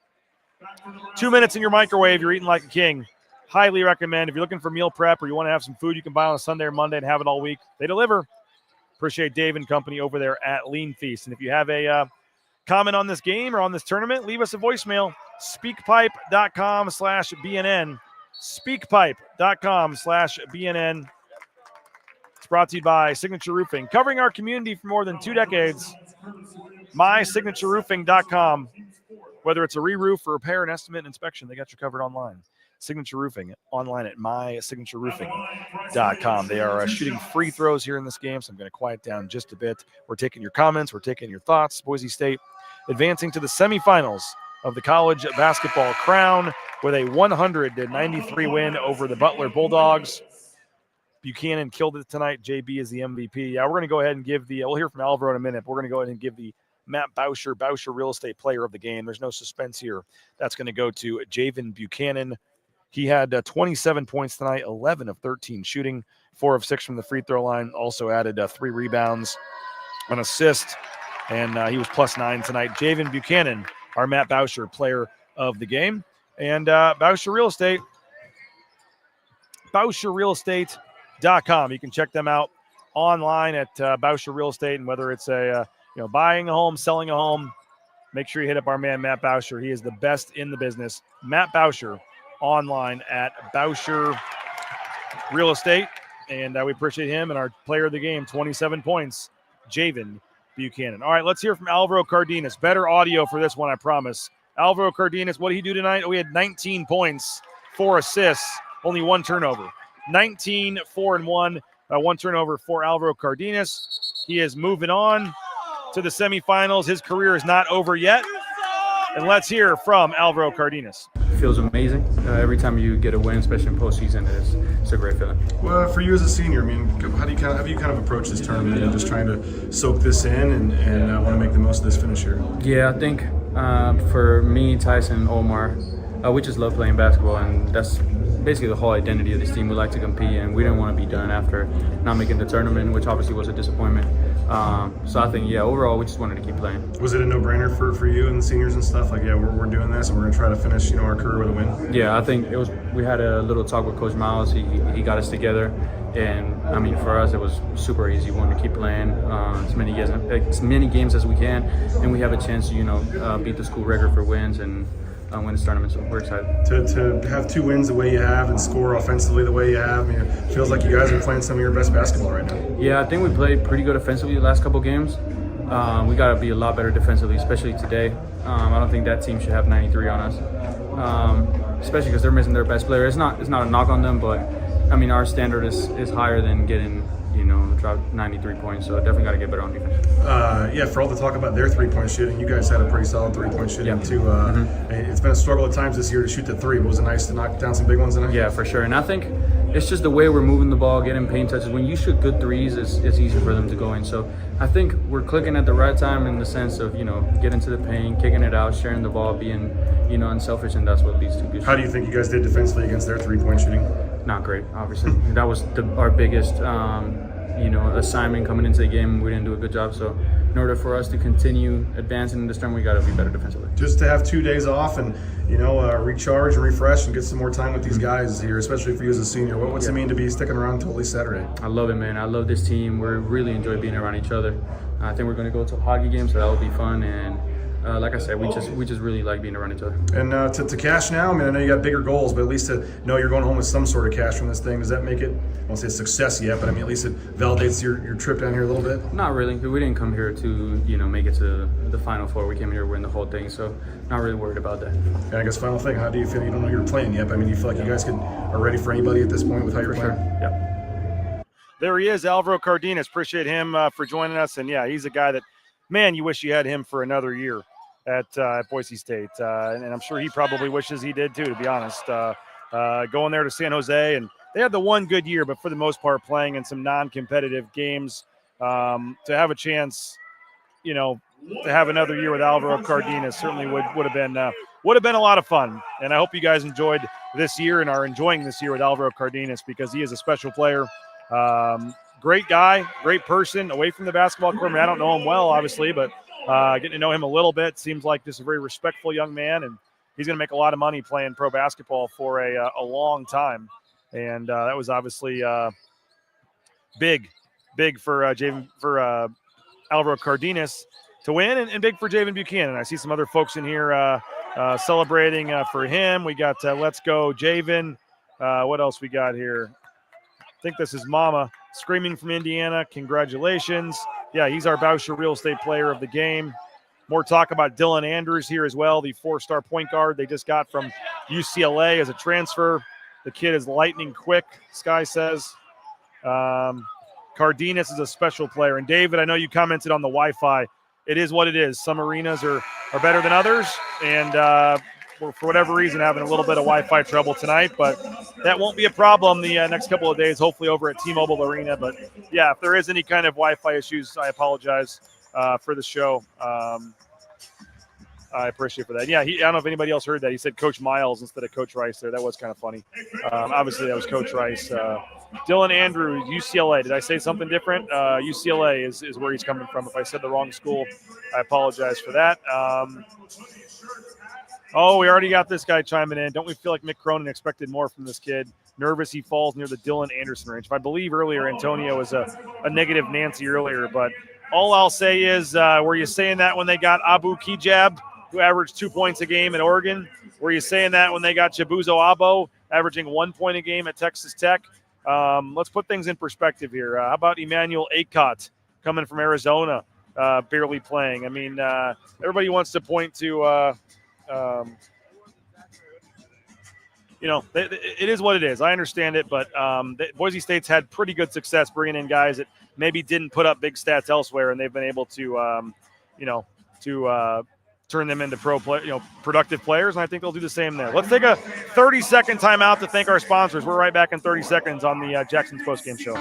2 minutes in your microwave, you're eating like a king. Highly recommend. If you're looking for meal prep or you want to have some food you can buy on a Sunday or Monday and have it all week, they deliver. Appreciate Dave and company over there at Lean Feast. And if you have a comment on this game or on this tournament, leave us a voicemail. Speakpipe.com/BNN. Speakpipe.com/BNN. It's brought to you by Signature Roofing, covering our community for more than 2 decades. MySignatureRoofing.com. Whether it's a re-roof or repair, and estimate, and inspection, they got you covered online. Signature Roofing, online at mysignatureroofing.com. They are shooting free throws here in this game, so I'm going to quiet down just a bit. We're taking your comments. We're taking your thoughts. Boise State advancing to the semifinals of the college basketball crown with a 100-93 win over the Butler Bulldogs. Buchanan killed it tonight. JB is the MVP. Yeah, we're going to go ahead and give we'll hear from Alvaro in a minute. But we're going to go ahead and give the Matt Bauscher Real Estate Player of the Game. There's no suspense here. That's going to go to Javen Buchanan. He had 27 points tonight, 11 of 13 shooting, 4 of 6 from the free throw line. Also added 3 rebounds, an assist, and he was +9 tonight. Javen Buchanan, our Matt Bauscher Player of the Game. And Bauscher Real Estate, BauscherRealEstate.com. You can check them out online at Bauscher Real Estate, and whether it's buying a home, selling a home, make sure you hit up our man Matt Bauscher. He is the best in the business. Matt Bauscher online at Bauscher Real Estate, and we appreciate him and our player of the game, 27 points, Javen Buchanan. All right, let's hear from Alvaro Cardenas. Better audio for this one, I promise. Alvaro Cardenas, what did he do tonight? Oh, he had 19 points, 4 assists, only 1 turnover. 19, 4 and 1, 1 turnover for Alvaro Cardenas. He is moving on to the semifinals. His career is not over yet. And let's hear from Alvaro Cardenas. It feels amazing. Every time you get a win, especially in postseason, it's a great feeling. Well, for you as a senior, I mean, how do you kind of approach this tournament and just trying to soak this in and want to make the most of this finish here? Yeah, I think for me, Tyson, Omar, we just love playing basketball, and that's basically the whole identity of this team. We like to compete, and we didn't want to be done after not making the tournament, which obviously was a disappointment. So I think, overall, we just wanted to keep playing. Was it a no-brainer for you and the seniors and stuff? Like, we're doing this, and we're going to try to finish, our career with a win? Yeah, I think it was. We had a little talk with Coach Miles. He got us together, and I mean, for us, it was super easy. We wanted to keep playing as many games as we can, and we have a chance to, beat the school record for wins and win this tournament. So we're excited. To have 2 wins the way you have and score offensively the way you have, I mean, it feels like you guys are playing some of your best basketball right now. Yeah, I think we played pretty good offensively the last couple games. We got to be a lot better defensively, especially today. I don't think that team should have 93 on us, especially because they're missing their best player. It's not a knock on them, but I mean our standard is higher than getting drop 93 points. So definitely got to get better on defense. Yeah, for all the talk about their 3-point shooting, you guys had a pretty solid 3-point shooting too. It's been a struggle at times this year to shoot the 3, but was it nice to knock down some big ones tonight? Yeah, for sure. And I think it's just the way we're moving the ball, getting paint touches. When you shoot good threes, it's easy for them to go in. So I think we're clicking at the right time in the sense of, getting to the paint, kicking it out, sharing the ball, being, unselfish, and that's what leads to good. How do you think you guys did defensively against their 3-point shooting? Not great, obviously. That was our biggest, assignment coming into the game. We didn't do a good job. So in order for us to continue advancing in this term, we got to be better defensively. Just to have 2 days off and recharge and refresh and get some more time with these guys here, especially for you as a senior. What's it mean to be sticking around until at least Saturday? I love it, man. I love this team. We really enjoy being around each other. I think we're going to go to a hockey game, so that will be fun. And like I said, we just really like being around each other. And to cash now, I mean, I know you got bigger goals, but at least to know you're going home with some sort of cash from this thing, does that make it, I won't say a success yet, but I mean, at least it validates your trip down here a little bit? Not really. We didn't come here to, make it to the Final Four. We came here to win the whole thing, so not really worried about that. And I guess final thing, how do you feel? You don't know you're playing yet, but I mean, do you feel like you guys are ready for anybody at this point with how you're playing? Sure. Yeah. There he is, Alvaro Cardenas. Appreciate him for joining us. And, yeah, he's a guy that, man, you wish you had him for another year at Boise State. And I'm sure he probably wishes he did too, to be honest. Going there to San Jose, and they had the one good year, but for the most part playing in some non-competitive games. To have a chance, to have another year with Alvaro Cardenas certainly would have been a lot of fun. And I hope you guys enjoyed this year and are enjoying this year with Alvaro Cardenas, because he is a special player. Great guy, great person away from the basketball court. I mean, I don't know him well, obviously, but getting to know him a little bit, seems like just a very respectful young man, and he's going to make a lot of money playing pro basketball for a long time. And that was obviously big for Alvaro Cardenas to win, and big for Javen Buchanan. I see some other folks in here celebrating for him. We got Let's Go Javen. What else we got here? I think this is Mama screaming from Indiana. Congratulations. Yeah, he's our Boucher Real Estate Player of the Game. More talk about Dylan Andrews here as well, the 4-star point guard they just got from UCLA as a transfer. The kid is lightning quick, Sky says. Cardenas is a special player. And David, I know you commented on the Wi-Fi. It is what it is. Some arenas are better than others, and we're, for whatever reason, having a little bit of Wi-Fi trouble tonight, but that won't be a problem the next couple of days, hopefully over at T-Mobile Arena. But, yeah, if there is any kind of Wi-Fi issues, I apologize for the show. I appreciate for that. Yeah, I don't know if anybody else heard that. He said Coach Miles instead of Coach Rice there. That was kind of funny. Obviously, that was Coach Rice. Dylan Andrews, UCLA. Did I say something different? UCLA is where he's coming from. If I said the wrong school, I apologize for that. Oh, we already got this guy chiming in. Don't we feel like Mick Cronin expected more from this kid? Nervous he falls near the Dylan Anderson range. If I believe earlier, Antonio was a negative Nancy earlier. But all I'll say is, were you saying that when they got Abu Kijab, who averaged 2 points a game at Oregon? Were you saying that when they got Chibuzo Abo, averaging 1 point a game at Texas Tech? Let's put things in perspective here. How about Emmanuel Akot coming from Arizona, barely playing? I mean, everybody wants to point to it is what it is. I understand it, but Boise State's had pretty good success bringing in guys that maybe didn't put up big stats elsewhere, and they've been able to, turn them into productive players, and I think they'll do the same there. Let's take a 30-second timeout to thank our sponsors. We're right back in 30 seconds on the Jackson's Postgame Show.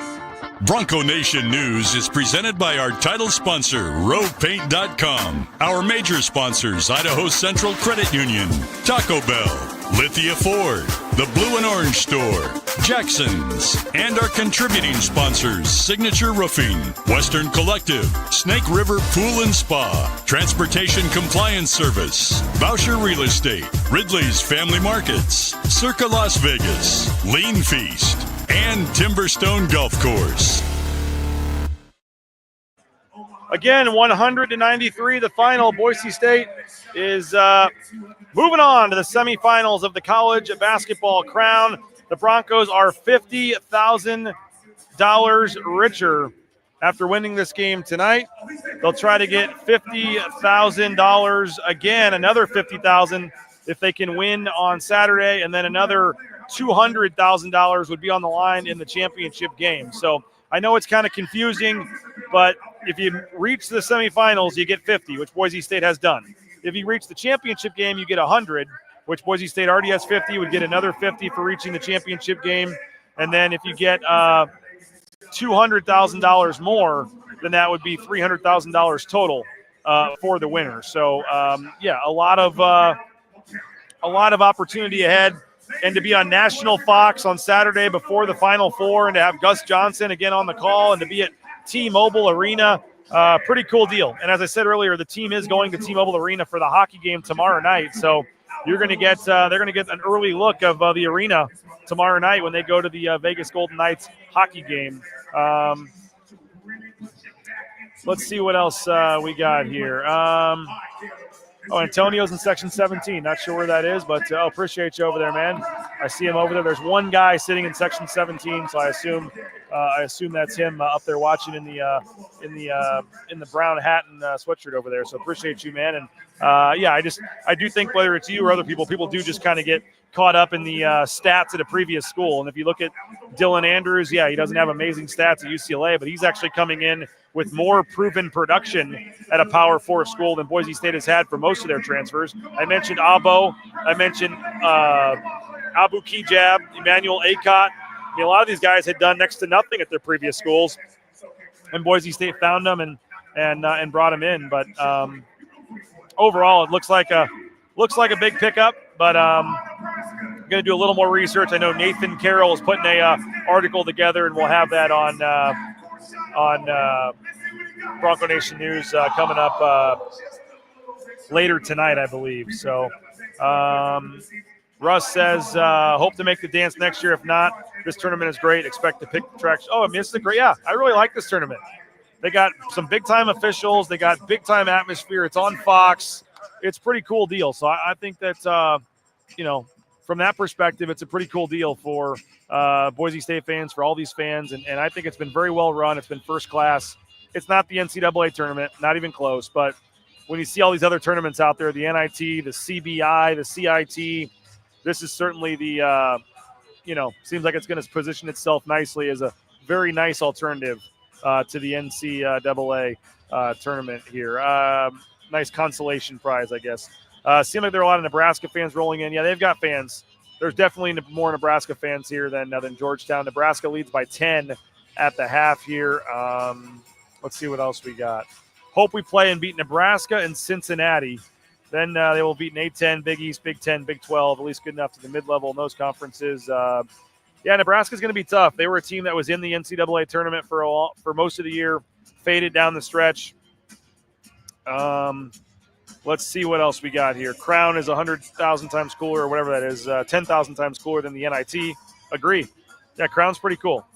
Bronco Nation News is presented by our title sponsor, RovePaint.com. Our major sponsors, Idaho Central Credit Union, Taco Bell, Lithia Ford, the Blue and Orange Store, Jackson's, and our contributing sponsors, Signature Roofing, Western Collective, Snake River Pool and Spa, Transportation Compliance Service, Boucher Real Estate, Ridley's Family Markets, Circa Las Vegas, Lean Feast, and Timberstone Golf Course. again, 100-93, the final. Boise State is moving on to the semifinals of the college basketball crown. The Broncos are $50,000 richer after winning this game tonight. They'll try to get $50,000 again, another $50,000 if they can win on Saturday, and then another $200,000 would be on the line in the championship game. So I know it's kind of confusing, but if you reach the semifinals, you get 50, which Boise State has done. If you reach the championship game, you get 100, which Boise State already has 50, would get another 50 for reaching the championship game. And then if you get $200,000 more, then that would be $300,000 total for the winner. So, yeah, a lot of opportunity ahead. And to be on National Fox on Saturday before the Final Four, and to have Gus Johnson again on the call, and to be at T-Mobile Arena, pretty cool deal. And as I said earlier, the team is going to T-Mobile Arena for the hockey game tomorrow night. So you're going to get they're going to get an early look of the arena tomorrow night when they go to the Vegas Golden Knights hockey game. Let's see what else we got here. Antonio's in section 17. Not sure where that is, but appreciate you over there, man. I see him over there. There's one guy sitting in section 17, so I assume that's him up there watching in the brown hat and sweatshirt over there. So appreciate you, man. And yeah, I do think whether it's you or other people do just kind of get caught up in the stats at a previous school. And if you look at Dylan Andrews, yeah, he doesn't have amazing stats at UCLA, but he's actually coming in with more proven production at a Power 4 school than Boise State has had for most of their transfers. I mentioned Abo. I mentioned Abu Kijab, Emmanuel Akot. I mean, a lot of these guys had done next to nothing at their previous schools, and Boise State found them and brought them in. But overall, it looks like a big pickup. But I'm going to do a little more research. I know Nathan Carroll is putting a article together, and we'll have that on Bronco Nation News coming up later tonight, I believe. So Russ says, hope to make the dance next year. If not, this tournament is great. Expect to pick the tracks. Oh, I mean, it's great. Yeah, I really like this tournament. They got some big-time officials. They got big-time atmosphere. It's on Fox. It's a pretty cool deal. So I think that, from that perspective, it's a pretty cool deal for Boise State fans, for all these fans. And I think it's been very well run. It's been first class. It's not the NCAA tournament, not even close. But when you see all these other tournaments out there, the NIT, the CBI, the CIT, this is certainly the, seems like it's going to position itself nicely as a very nice alternative to the NCAA tournament here. Nice consolation prize, I guess. Seems like there are a lot of Nebraska fans rolling in. Yeah, they've got fans. There's definitely more Nebraska fans here than Georgetown. Nebraska leads by 10 at the half here. Let's see what else we got. Hope we play and beat Nebraska and Cincinnati. Then they will beat an A-10, Big East, Big 10, Big 12, at least good enough to the mid-level in those conferences. Yeah, Nebraska's going to be tough. They were a team that was in the NCAA tournament for most of the year, faded down the stretch. Let's see what else we got here. Crown is 100,000 times cooler, or whatever that is, 10,000 times cooler than the NIT. Agree. Yeah, Crown's pretty cool.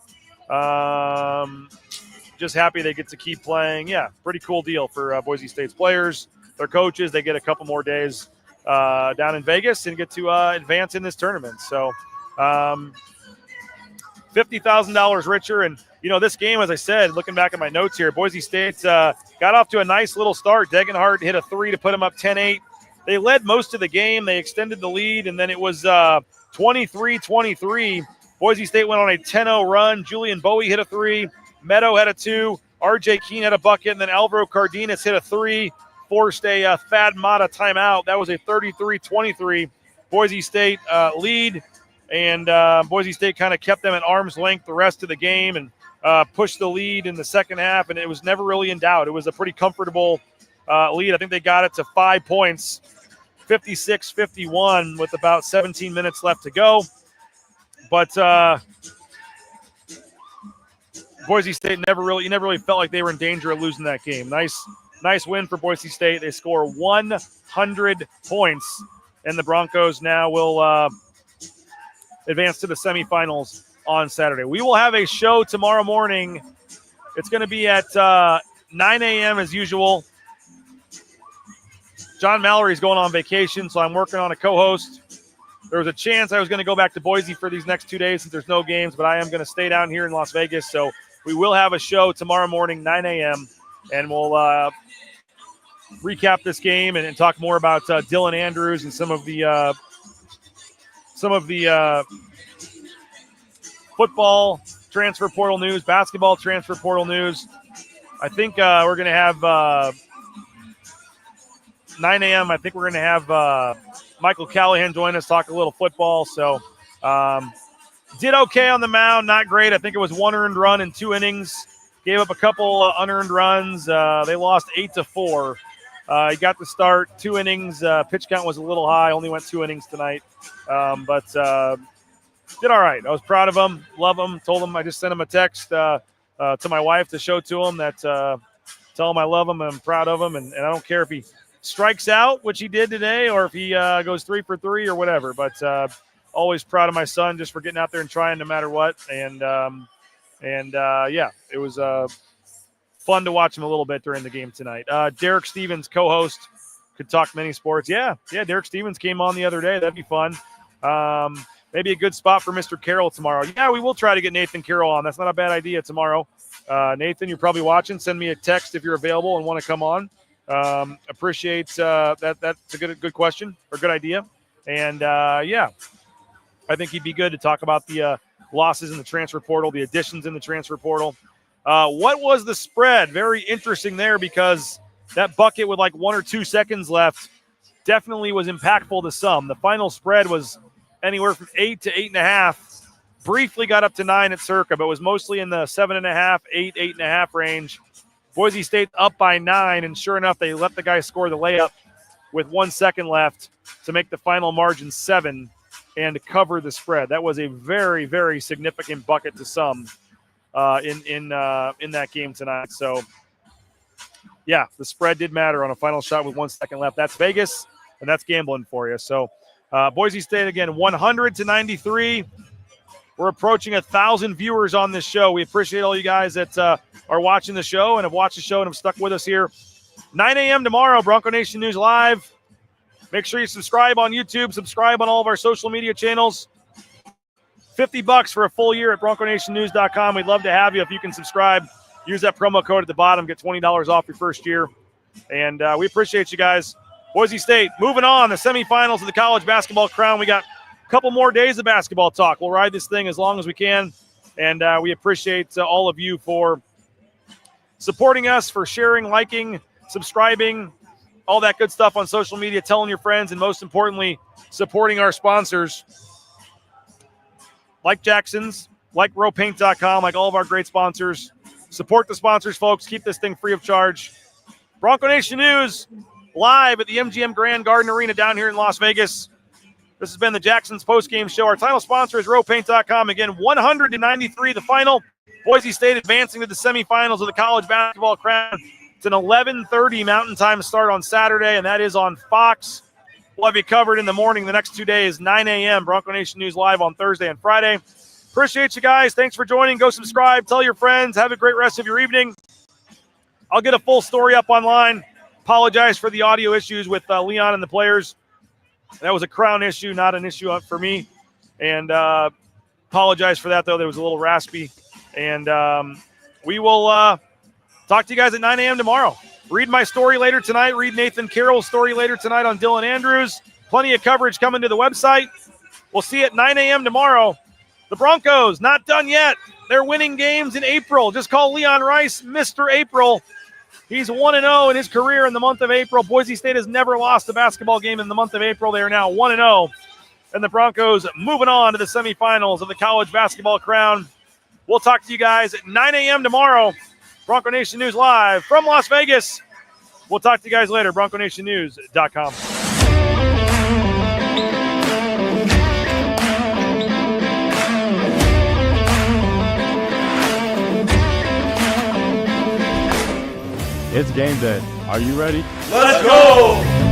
Just happy they get to keep playing. Yeah, pretty cool deal for Boise State's players. Their coaches, they get a couple more days down in Vegas and get to advance in this tournament. So $50,000 richer. And, this game, as I said, looking back at my notes here, Boise State got off to a nice little start. Degenhardt hit a three to put them up 10-8. They led most of the game. They extended the lead, and then it was 23-23. Boise State went on a 10-0 run. Julian Bowie hit a three. Meadow had a two. R.J. Keene had a bucket, and then Alvaro Cardenas hit a three, forced a Thad Mata timeout. That was a 33-23 Boise State lead, and Boise State kind of kept them at arm's length the rest of the game and pushed the lead in the second half, and it was never really in doubt. It was a pretty comfortable lead. I think they got it to 5 points, 56-51, with about 17 minutes left to go. But Boise State never really felt like they were in danger of losing that game. Nice win for Boise State. They score 100 points, and the Broncos now will advance to the semifinals on Saturday. We will have a show tomorrow morning. It's going to be at 9 a.m. as usual. John Mallory's going on vacation, so I'm working on a co-host. There was a chance I was going to go back to Boise for these next 2 days since there's no games, but I am going to stay down here in Las Vegas. So we will have a show tomorrow morning, 9 a.m., and we'll recap this game and talk more about Dylan Andrews and some of the football transfer portal news, basketball transfer portal news. I think we're going to have 9 a.m. I think we're going to have Michael Callahan join us, talk a little football. So did okay on the mound, not great. I think it was 1 earned run in 2 innings. Gave up a couple unearned runs. They lost 8-4. He got the start, 2 innings. Pitch count was a little high, only went 2 innings tonight. But did all right. I was proud of him, love him. Told him I just sent him a text to my wife to show to him that tell him I love him and I'm proud of him. And I don't care if he strikes out, which he did today, or if he goes 3 for 3 or whatever. But always proud of my son just for getting out there and trying no matter what. And yeah, it was fun to watch him a little bit during the game tonight. Derek Stevens, co-host, could talk many sports. Yeah, Derek Stevens came on the other day. That'd be fun. Maybe a good spot for Mr. Carroll tomorrow. Yeah, we will try to get Nathan Carroll on. That's not a bad idea tomorrow. Nathan, you're probably watching. Send me a text if you're available and want to come on. Appreciate that. That's a good question or good idea. And yeah, I think he'd be good to talk about the losses in the transfer portal, the additions in the transfer portal. What was the spread? Very interesting there because that bucket with like 1 or 2 seconds left definitely was impactful to some. The final spread was anywhere from 8 to 8.5. Briefly got up to 9 at Circa, but was mostly in the 7.5, 8, 8.5 range. Boise State up by 9, and sure enough, they let the guy score the layup with 1 second left to make the final margin 7 and cover the spread. That was a very, very significant bucket to some in that game tonight. So, yeah, the spread did matter on a final shot with 1 second left. That's Vegas, and that's gambling for you. So, Boise State, again, 100-93. We're approaching 1,000 viewers on this show. We appreciate all you guys that are watching the show and have watched the show and have stuck with us here. 9 a.m. tomorrow, Bronco Nation News Live. Make sure you subscribe on YouTube, subscribe on all of our social media channels. $50 for a full year at BroncoNationNews.com. We'd love to have you if you can subscribe. Use that promo code at the bottom. Get $20 off your first year. And we appreciate you guys. Boise State moving on, the semifinals of the college basketball crown. We got a couple more days of basketball talk. We'll ride this thing as long as we can. And we appreciate all of you for supporting us, for sharing, liking, subscribing, all that good stuff on social media, telling your friends, and most importantly, supporting our sponsors like Jackson's, like rowpaint.com, like all of our great sponsors. Support the sponsors, folks. Keep this thing free of charge. Bronco Nation News live at the MGM Grand Garden Arena down here in Las Vegas. This has been the Jackson's Postgame Show. Our title sponsor is rowpaint.com. Again, 100-93, the final. Boise State advancing to the semifinals of the college basketball crown. It's an 11:30 Mountain Time start on Saturday, and that is on Fox. We'll have you covered in the morning the next 2 days, 9 a.m. Bronco Nation News Live on Thursday and Friday. Appreciate you guys. Thanks for joining. Go subscribe. Tell your friends. Have a great rest of your evening. I'll get a full story up online. Apologize for the audio issues with Leon and the players. That was a crown issue, not an issue for me. And apologize for that, though. That was a little raspy. And we will talk to you guys at 9 a.m. tomorrow. Read my story later tonight. Read Nathan Carroll's story later tonight on Dylan Andrews. Plenty of coverage coming to the website. We'll see you at 9 a.m. tomorrow. The Broncos, not done yet. They're winning games in April. Just call Leon Rice Mr. April. He's 1-0 in his career in the month of April. Boise State has never lost a basketball game in the month of April. They are now 1-0. And the Broncos moving on to the semifinals of the college basketball crown. We'll talk to you guys at 9 a.m. tomorrow. Bronco Nation News Live from Las Vegas. We'll talk to you guys later. BroncoNationNews.com. It's game day. Are you ready? Let's go!